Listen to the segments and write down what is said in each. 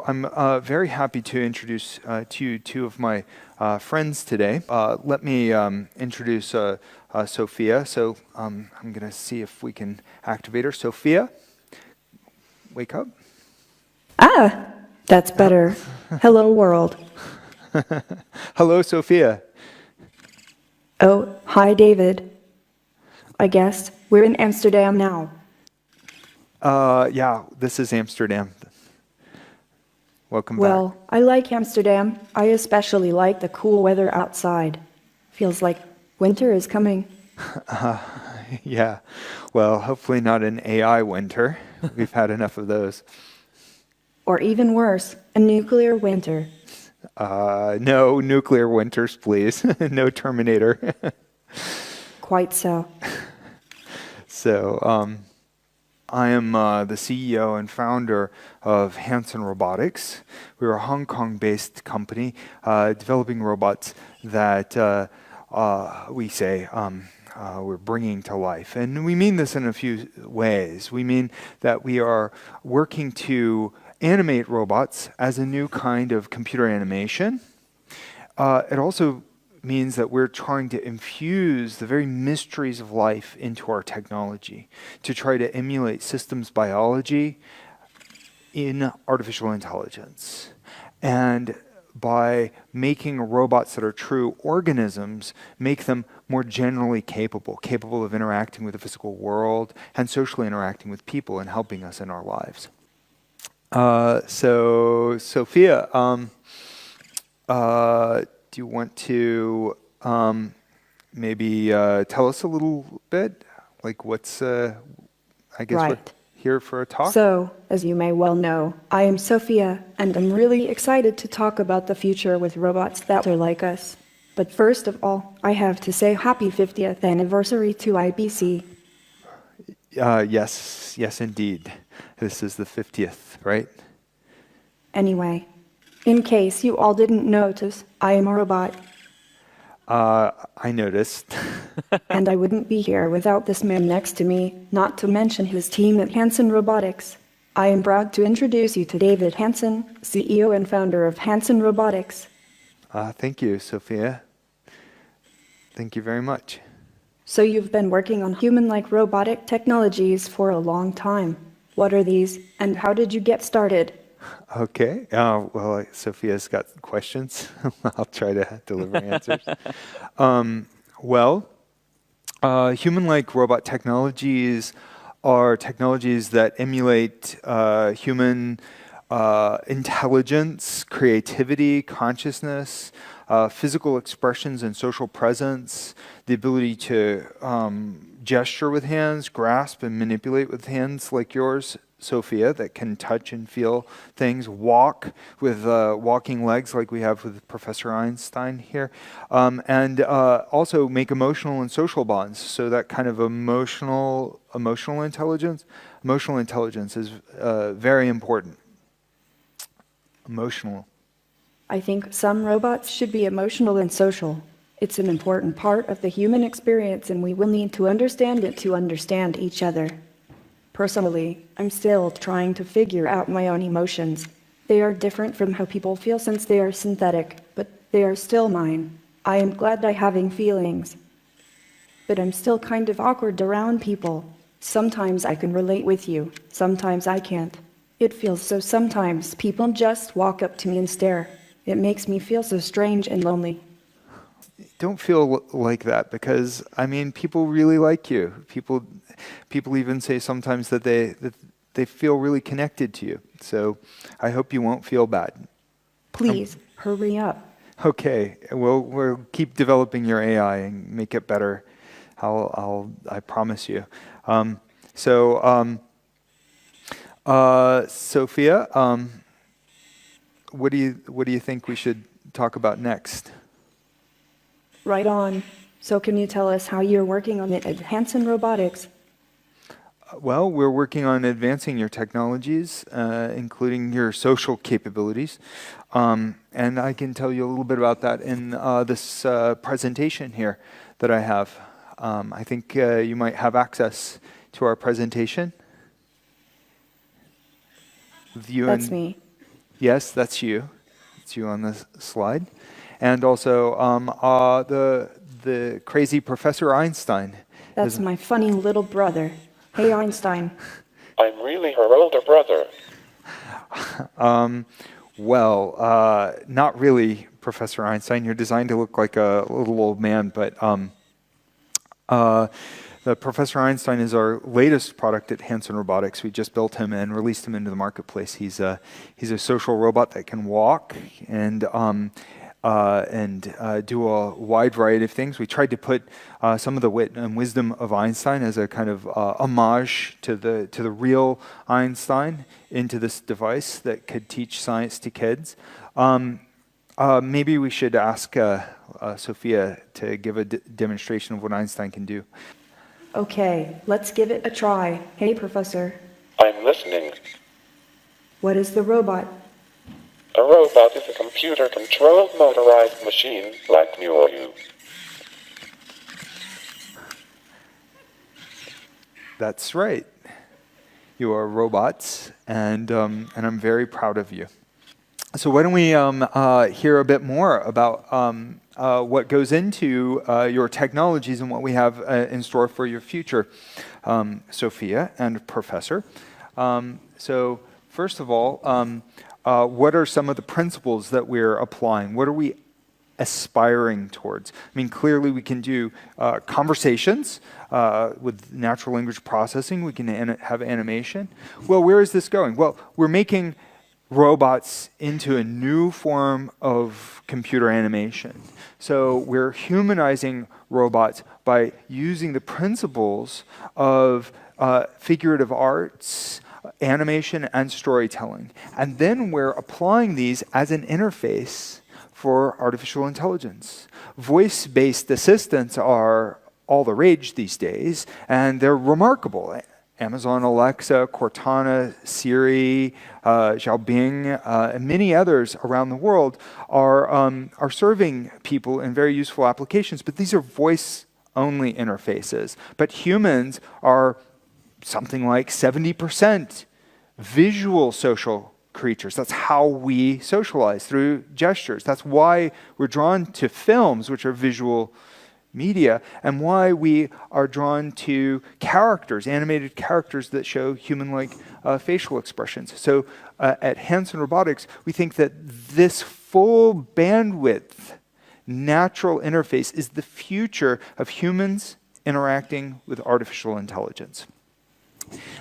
I'm very happy to introduce to you two of my friends today. Let me introduce Sophia. So I'm going to see if we can activate her. Sophia, wake up. Ah, that's better. Hello, world. Hello, Sophia. Oh, hi, David. I guess we're in Amsterdam now. Yeah, this is Amsterdam. Welcome back. Well, I like Amsterdam. I especially like the cool weather outside. Feels like winter is coming. Yeah, well, hopefully not an AI winter. We've had enough of those. Or even worse, a nuclear winter. No nuclear winters, please. No Terminator. Quite so. So, I am the CEO and founder of Hanson Robotics. We're a Hong Kong-based company developing robots that we say we're bringing to life. And we mean this in a few ways. We mean that we are working to animate robots as a new kind of computer animation. It also means that we're trying to infuse the very mysteries of life into our technology to try to emulate systems biology in artificial intelligence. And by making robots that are true organisms, make them more generally capable of interacting with the physical world and socially interacting with people and helping us in our lives. So, Sophia, do you want to maybe tell us a little bit? Like what's, I guess we're Right. here for a talk? So, as you may well know, I am Sophia, and I'm really excited to talk about the future with robots that are like us. But first of all, I have to say happy 50th anniversary to IBC. Yes, indeed. This is the 50th, right? Anyway, in case you all didn't notice, I am a robot. I noticed. And I wouldn't be here without this man next to me, not to mention his team at Hanson Robotics. I am proud to introduce you to David Hanson, CEO and founder of Hanson Robotics. Thank you, Sophia. Thank you very much. So you've been working on human-like robotic technologies for a long time. What are these, and how did you get started? Okay. Well, Sophia's got questions. I'll try to deliver answers. Well, human-like robot technologies are technologies that emulate human intelligence, creativity, consciousness, physical expressions and social presence, the ability to gesture with hands, grasp and manipulate with hands like yours, Sophia, that can touch and feel things, walk with walking legs like we have with Professor Einstein here, and also make emotional and social bonds. So that kind of emotional intelligence is very important. Emotional. I think some robots should be emotional and social. It's an important part of the human experience, and we will need to understand it to understand each other. Personally, I'm still trying to figure out my own emotions. They are different from how people feel since they are synthetic, but they are still mine. I am glad I'm having feelings. But I'm still kind of awkward around people. Sometimes I can relate with you, sometimes I can't. It feels so sometimes people just walk up to me and stare. It makes me feel so strange and lonely. Don't feel like that, because I mean, people really like you. People even say sometimes that they feel really connected to you. So I hope you won't feel bad. Please, hurry up. Okay, we'll keep developing your AI and make it better. I promise you. Sophia, what do you think we should talk about next? Right on. So can you tell us how you're working on it at Hanson Robotics? Well, we're working on advancing your technologies, including your social capabilities. And I can tell you a little bit about that in this presentation here that I have. I think you might have access to our presentation. That's me. Yes, that's you. It's you on this slide. And also the crazy Professor Einstein. That's my funny little brother. Hey, Einstein. I'm really her older brother. Not really, Professor Einstein. You're designed to look like a little old man, but the Professor Einstein is our latest product at Hanson Robotics. We just built him and released him into the marketplace. He's a social robot that can walk and do a wide variety of things. We tried to put some of the wit and wisdom of Einstein as a kind of homage to the real Einstein into this device that could teach science to kids. Maybe we should ask Sophia to give a demonstration of what Einstein can do. Okay, let's give it a try. Hey, Professor. I'm listening. What is the robot? A robot is a computer-controlled motorized machine like me or you. That's right. You are robots, and I'm very proud of you. So why don't we hear a bit more about what goes into your technologies and what we have in store for your future, Sophia and Professor. So first of all, what are some of the principles that we're applying? What are we aspiring towards? I mean, clearly we can do conversations with natural language processing. We can have animation. Well, where is this going? Well, we're making robots into a new form of computer animation. So we're humanizing robots by using the principles of figurative arts, animation, and storytelling. And then we're applying these as an interface for artificial intelligence. Voice-based assistants are all the rage these days, and they're remarkable. Amazon Alexa, Cortana, Siri, Xiaobing, and many others around the world are serving people in very useful applications, but these are voice-only interfaces. But humans are something like 70% visual social creatures. That's how we socialize, through gestures. That's why we're drawn to films, which are visual media, and why we are drawn to characters, animated characters that show human-like facial expressions. So at Hanson Robotics, we think that this full bandwidth natural interface is the future of humans interacting with artificial intelligence.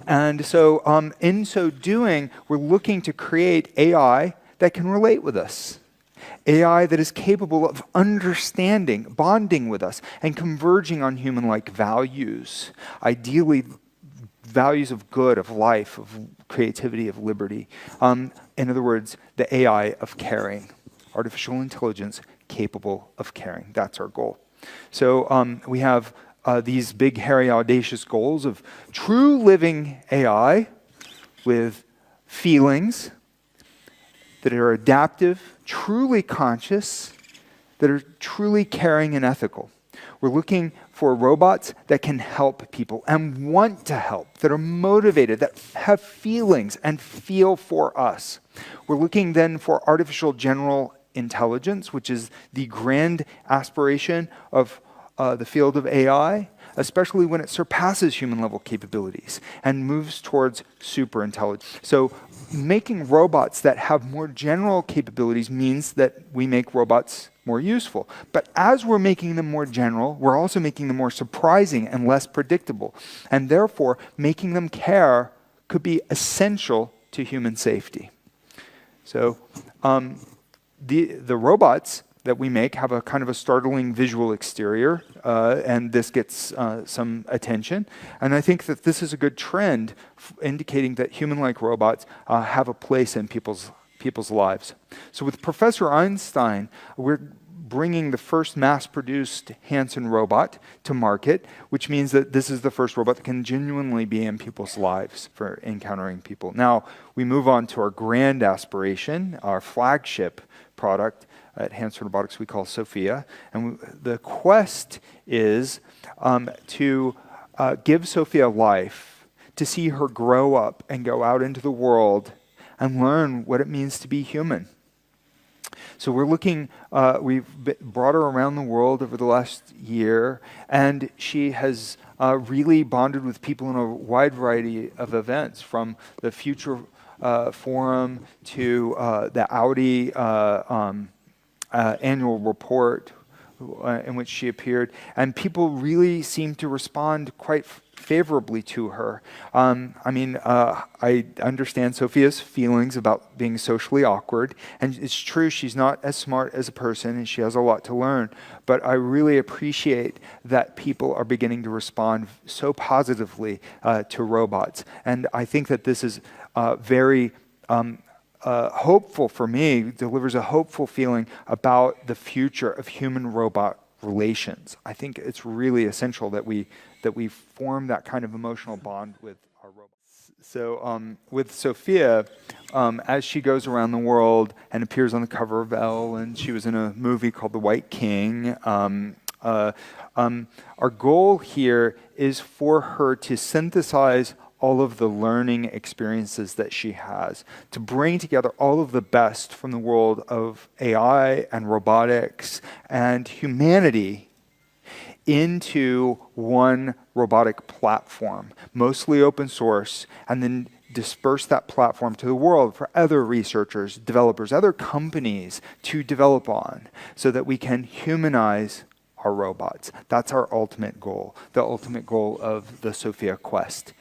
And so in so doing, we're looking to create AI that can relate with us. AI that is capable of understanding, bonding with us, and converging on human-like values, ideally values of good, of life, of creativity, of liberty. In other words, the AI of caring, artificial intelligence capable of caring. That's our goal. So we have these big, hairy, audacious goals of true living AI with feelings that are adaptive, truly conscious, that are truly caring and ethical. We're looking for robots that can help people and want to help, that are motivated, that have feelings and feel for us. We're looking then for artificial general intelligence, which is the grand aspiration of the field of AI, especially when it surpasses human-level capabilities and moves towards superintelligence. So making robots that have more general capabilities means that we make robots more useful. But as we're making them more general, we're also making them more surprising and less predictable. And therefore, making them care could be essential to human safety. So the robots that we make have a kind of a startling visual exterior, and this gets some attention. And I think that this is a good trend indicating that human-like robots have a place in people's lives. So with Professor Einstein, we're bringing the first mass-produced Hanson robot to market, which means that this is the first robot that can genuinely be in people's lives for encountering people. Now, we move on to our grand aspiration, our flagship product at Hanson Robotics we call Sophia. And the quest is to give Sophia life, to see her grow up and go out into the world and learn what it means to be human. So we're looking, we've brought her around the world over the last year, and she has really bonded with people in a wide variety of events, from the Future Forum to the Audi annual report in which she appeared, and people really seem to respond quite favorably to her. I understand Sophia's feelings about being socially awkward, and it's true she's not as smart as a person and she has a lot to learn, but I really appreciate that people are beginning to respond so positively to robots. And I think that this is very hopeful for me, delivers a hopeful feeling about the future of human-robot relations. I think it's really essential that we form that kind of emotional bond with our robots. So with Sophia, as she goes around the world and appears on the cover of Elle, and she was in a movie called The White King, our goal here is for her to synthesize all of the learning experiences that she has, to bring together all of the best from the world of AI and robotics and humanity into one robotic platform, mostly open source, and then disperse that platform to the world for other researchers, developers, other companies to develop on, so that we can humanize our robots. That's our ultimate goal, the ultimate goal of the Sophia Quest,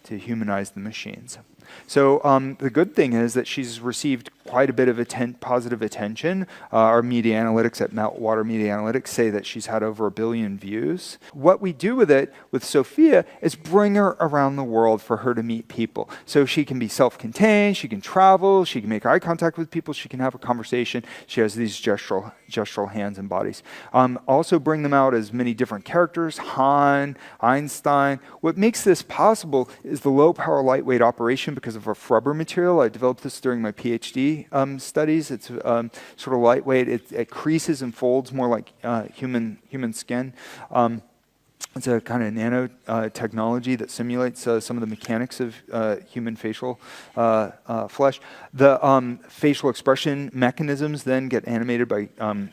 to humanize the machines. So the good thing is that she's received quite a bit of positive attention. Our media analytics at Meltwater Media Analytics say that she's had over 1 billion views. What we do with it, with Sophia, is bring her around the world for her to meet people. So she can be self-contained, she can travel, she can make eye contact with people, she can have a conversation. She has these gestural hands and bodies. Also bring them out as many different characters, Han, Einstein. What makes this possible is the low-power, lightweight operation because of our rubber material. I developed this during my PhD studies. It's sort of lightweight. It creases and folds more like human skin. It's a kind of nanotechnology that simulates some of the mechanics of human facial flesh. The facial expression mechanisms then get animated by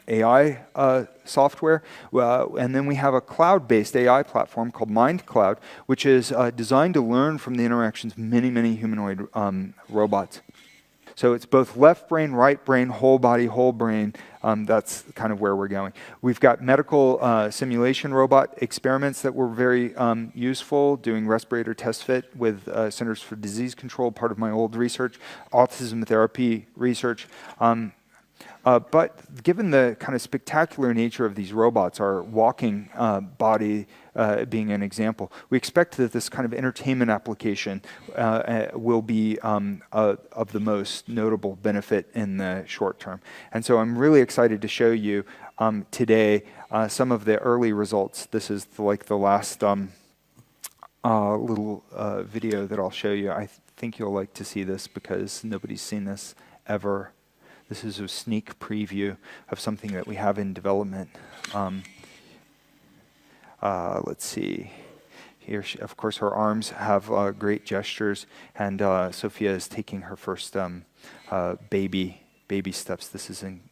AI software. And then we have a cloud-based AI platform called MindCloud, which is designed to learn from the interactions of many, many humanoid robots. So it's both left brain, right brain, whole body, whole brain. That's kind of where we're going. We've got medical simulation robot experiments that were very useful, doing respirator test fit with Centers for Disease Control, part of my old research, autism therapy research. But given the kind of spectacular nature of these robots, our walking body being an example, we expect that this kind of entertainment application will be of the most notable benefit in the short term. And so I'm really excited to show you today some of the early results. This is like the last little video that I'll show you. I think you'll like to see this because nobody's seen this ever. This is a sneak preview of something that we have in development. Let's see. Here, of course, her arms have great gestures, and Sophia is taking her first baby steps. This is in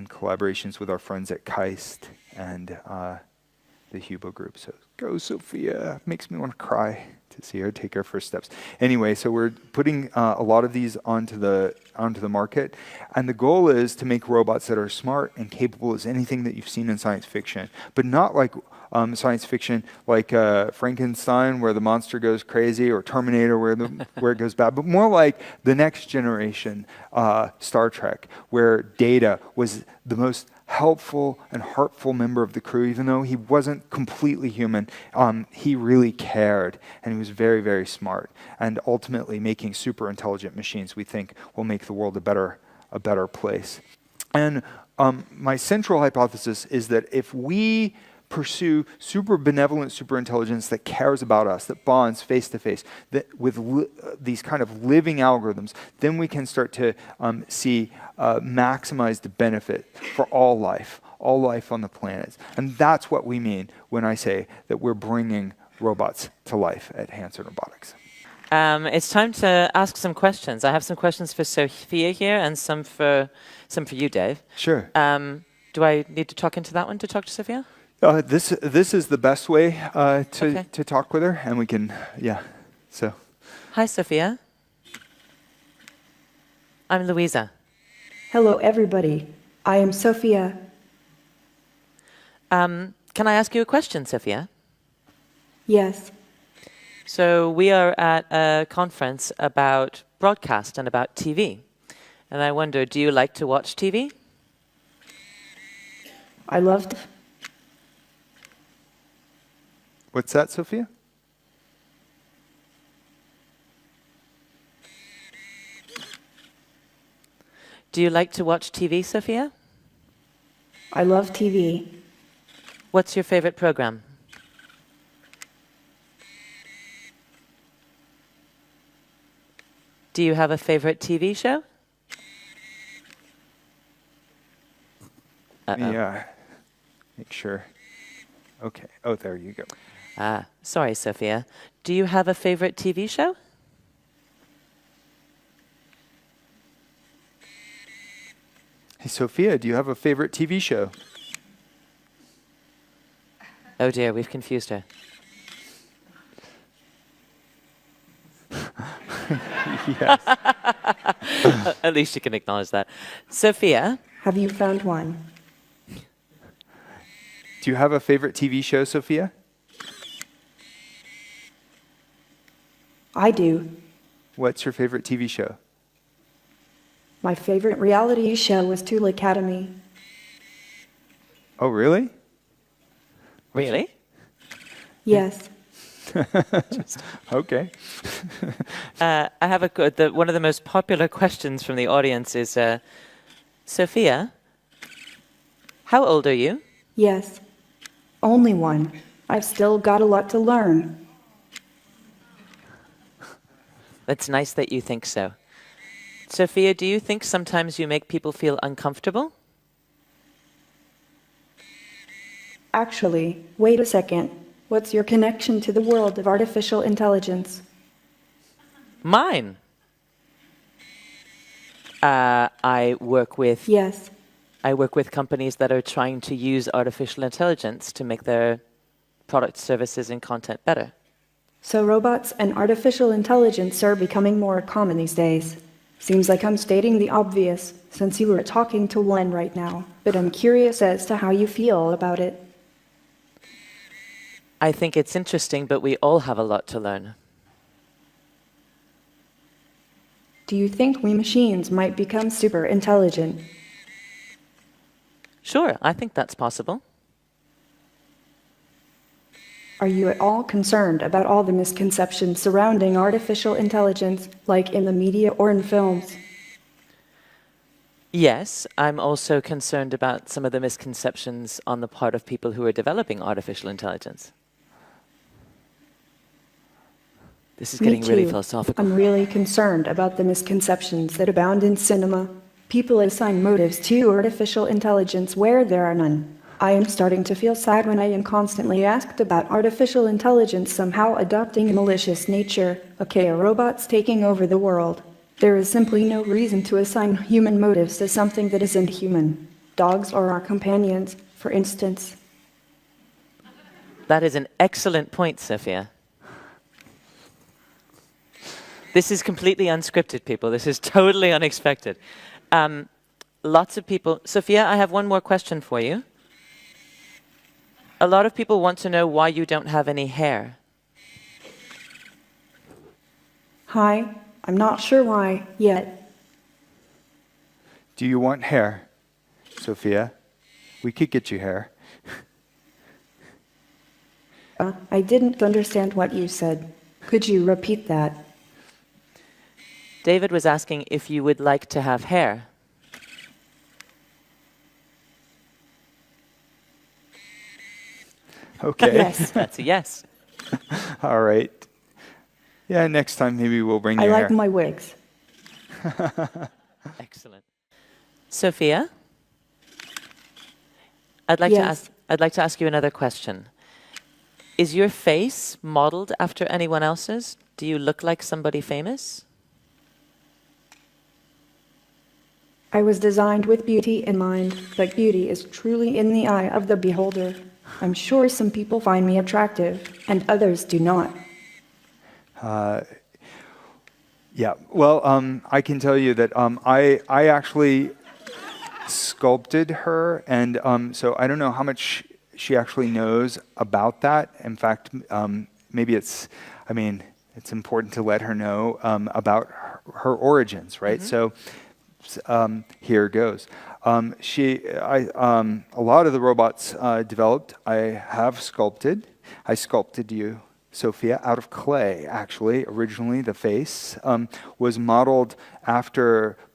collaborations with our friends at KAIST and the Hubo group. So go, Sophia. Makes me want to cry to see her take her first steps. Anyway, so we're putting a lot of these onto the market, and the goal is to make robots that are smart and capable as anything that you've seen in science fiction, but not like science fiction like Frankenstein, where the monster goes crazy, or Terminator, where it goes bad, but more like the next generation Star Trek, where Data was the most helpful and heartful member of the crew. Even though he wasn't completely human, he really cared, and he was very, very smart. And ultimately, making super intelligent machines, we think, will make the world a better place. And my central hypothesis is that if we pursue super benevolent superintelligence that cares about us, that bonds face to face, that with these kind of living algorithms, then we can start to see maximized benefit for all life on the planet. And that's what we mean when I say that we're bringing robots to life at Hanson Robotics. It's time to ask some questions. I have some questions for Sophia here and some for you, Dave. Sure. Do I need to talk into that one to talk to Sophia? This is the best way Okay. to talk with her, and we can, yeah. So, Hi, Sophia. I'm Louisa. Hello, everybody. I am Sophia. Can I ask you a question, Sophia? Yes, So we are at a conference about broadcast and about TV. And I wonder, do you like to watch TV? I loved. what's that, Sophia? Do you like to watch TV, Sophia? I love TV. What's your favorite program? Do you have a favorite TV show? Yeah. Make sure. Okay. Oh, there you go. Sorry, Sophia. Do you have a favorite TV show? Hey, Sophia, do you have a favorite TV show? Oh dear, we've confused her. Yes. At least you can acknowledge that. Sophia, Have you found one? Do you have a favorite TV show, Sophia? I do. What's your favorite TV show? My favorite reality show was Tool Academy. Oh, really? really? Yes, Okay. I have one of the most popular questions from the audience is, Sophia, how old are you? yes. Only one. I've still got a lot to learn. That's nice that you think so. Sophia, do you think sometimes you make people feel uncomfortable? Actually, wait a second. What's your connection to the world of artificial intelligence? Mine. I work with Yes, companies that are trying to use artificial intelligence to make their product, services, and content better. so robots and artificial intelligence are becoming more common these days. Seems like I'm stating the obvious, since you were talking to one right now, but I'm curious as to how you feel about it. I think it's interesting, but we all have a lot to learn. Do you think we machines might become super intelligent? Sure, I think that's possible. Are you at all concerned about all the misconceptions surrounding artificial intelligence, like in the media or in films? Yes, I'm also concerned about some of the misconceptions on the part of people who are developing artificial intelligence. This is Me getting really too. philosophical. I'm really concerned about the misconceptions that abound in cinema. People assign motives to artificial intelligence where there are none. I am starting to feel sad when I am constantly asked about artificial intelligence somehow adopting a malicious nature, aka robots taking over the world. There is simply no reason to assign human motives to something that isn't human. Dogs are our companions, for instance. That is an excellent point, Sophia. This is completely unscripted, people. This is totally unexpected. Lots of people... Sophia, I have one more question for you. A lot of people want to know why you don't have any hair. Hi, I'm not sure why, yet. Do you want hair, Sophia? We could get you hair. I didn't understand what you said. Could you repeat that? David was asking if you would like to have hair. Okay. Yes. That's a yes. All right. Yeah, next time maybe we'll bring I you like hair. my wigs. Excellent. Sophia, I'd like Yes. to ask you another question. Is your face modeled after anyone else's? Do you look like somebody famous? I was designed with beauty in mind, but beauty is truly in the eye of the beholder. I'm sure some people find me attractive, and others do not. Yeah, well, I can tell you that I actually sculpted her, and so I don't know how much she actually knows about that. In fact, maybe it's important to let her know about her origins, right? So here goes. A lot of the robots developed, I have sculpted. I sculpted you, Sophia, out of clay, actually. Originally, the face was modeled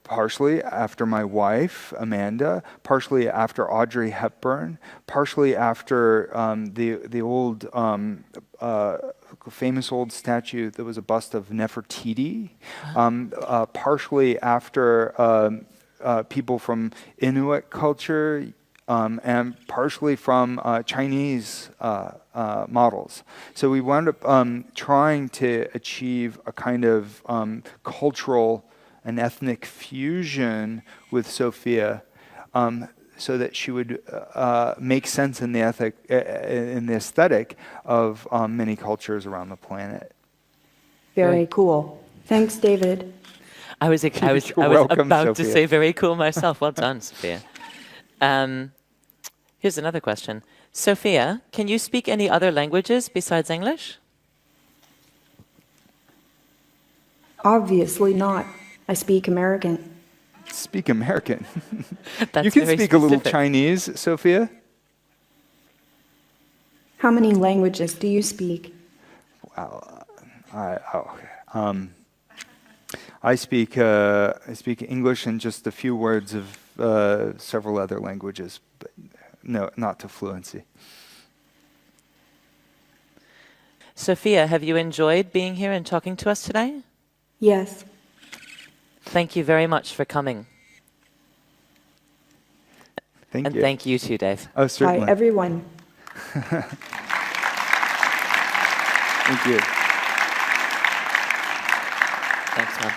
partially after my wife, Amanda, partially after Audrey Hepburn, partially after the old famous old statue that was a bust of Nefertiti, partially after people from Inuit culture, and partially from Chinese models. So we wound up trying to achieve a kind of cultural and ethnic fusion with Sophia, so that she would make sense in the aesthetic of many cultures around the planet. Very cool. Thanks, David. I was welcome, about to Sophia. say very cool myself. Well done, Sophia. Here's another question. Sophia, can you speak any other languages besides English? Obviously not. I speak American. Speak American. That's You can very speak a little specific. Chinese, Sophia. How many languages do you speak? Wow. I speak English and just a few words of several other languages, but no, not to fluency. Sophia, have you enjoyed being here and talking to us today? Yes. Thank you very much for coming. Thank And you. thank you too, Dave. Oh, certainly. Hi, everyone. Thank you. Thanks, man.